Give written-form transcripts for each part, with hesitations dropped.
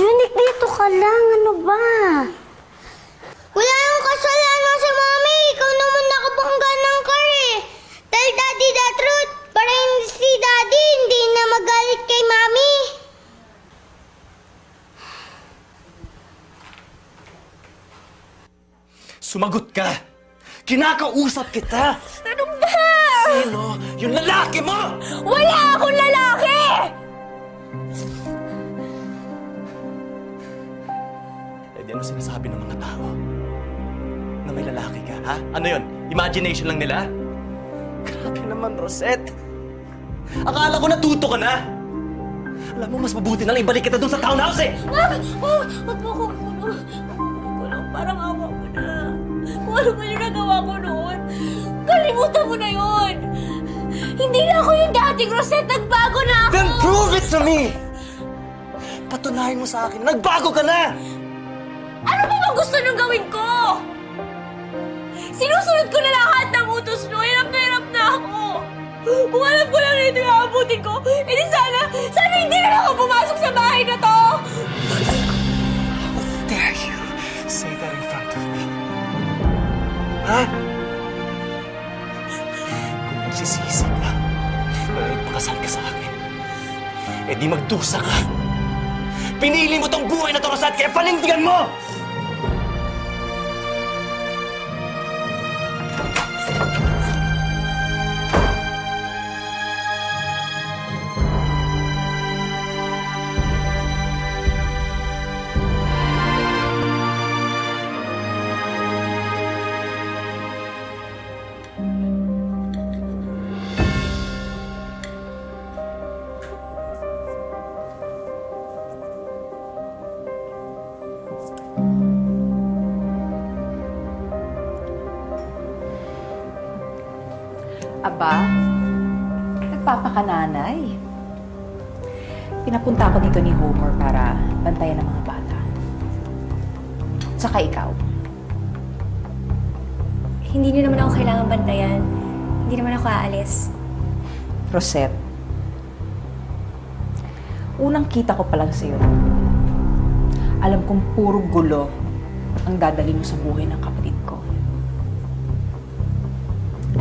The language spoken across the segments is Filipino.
Junik, dito ka lang. Ano ba? Wala yung kasalanan sa mami. Ikaw naman nakabangga ng car eh. Tell Daddy the truth. Para si Daddy hindi na magalit kay mami. Sumagot ka! Kinakausap kita! Ano ba? Sino? Yung lalaki mo! Wala akong lalaki! Eh, di ano sinasabi ng mga tao? Na may lalaki ka, ha? Ano yun? Imagination lang nila? Grabe naman, Rosette. Akala ko natuto ka na. Alam mo, mas mabuti na lang ibalik kita dun sa townhouse eh! Huwag mo kong kulong. Parang awa mo na. Kung ano ba yung nagawa ko noon, kalimutan mo na yun. Hindi na ako yung dating Rosette. Nagbago na ako. Then prove it to me! Patunayan mo sa akin, nagbago ka na! Ano ba bang gusto niyong gawin ko? Sinusunod ko na lahat ng utos niyo. Hirap na ako. Kung alam ko lang na ito yung aabutin ko, edi sana hindi na ako pumasok sa bahay na to! How dare you say that in front of me? Ha? Kung nagsisisi ka, na nagpakasal ka sa akin, edi magdusa ka. Pinili mo tong buhay na to, Rosette, kaya panindigan mo! Aba, nagpapakananay. Pinapunta ako dito ni Homer para bantayan ang mga bata. Tsaka ikaw. Hindi niyo naman ako kailangan bantayan. Hindi naman ako aalis. Rosette, unang kita ko pa lang sa'yo. Alam kong puro gulo ang dadali mo sa buhay ng kapatid ko.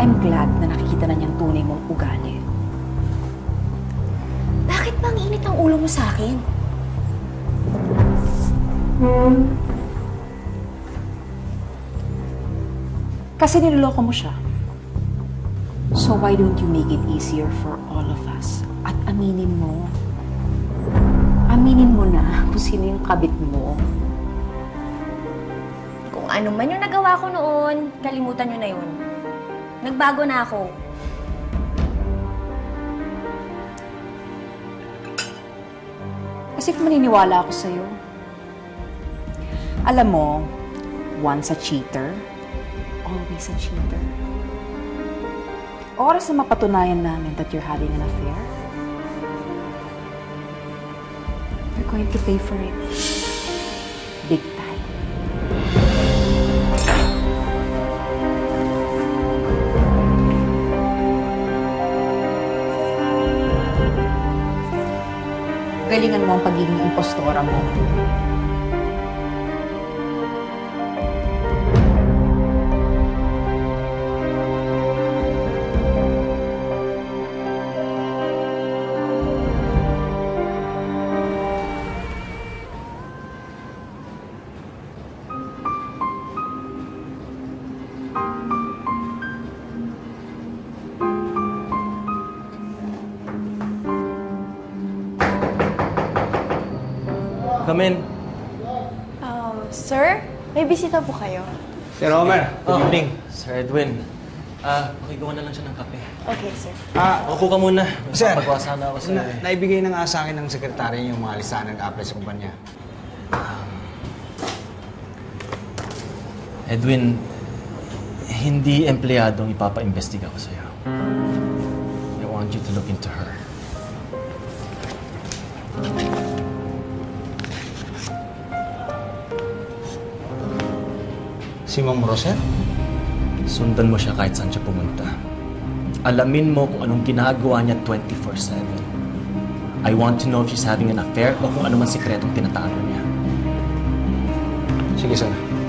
I'm glad na nakikita na niyang tunay mong ugali. Bakit bang init ang ulo mo sa akin? Kasi niloloko mo siya. So why don't you make it easier for all of us? At aminin mo. Aminin mo na kung sino yung kabit mo. Kung ano man yung nagawa ko noon, kalimutan niyo na yun. Nagbago na ako. As if maniniwala ako sa'yo. Alam mo, once a cheater, always a cheater. Oras na mapatunayan namin that you're having an affair, you're going to pay for it. Big time. Galingan mo ang pagiging impostora mo. Come in. Sir? May bisita po kayo. Sir Homer, good evening. Sir Edwin. Pakigawa na lang siya ng kape. Okay, sir. Upo ka muna. Sir, Papagawa sana ako sa... naibigay na nga sa akin ng sekretary yung mga listahan ng apply sa kumpanya. Edwin, hindi empleyadong ipapa-imbestiga ko sa'yo. I want you to look into her. Si Ma'am Rosette? Sundan mo siya kahit saan siya pumunta. Alamin mo kung anong ginagawa niya 24/7. I want to know if she's having an affair o kung ano man sikretong tinatago niya. Sige, sir.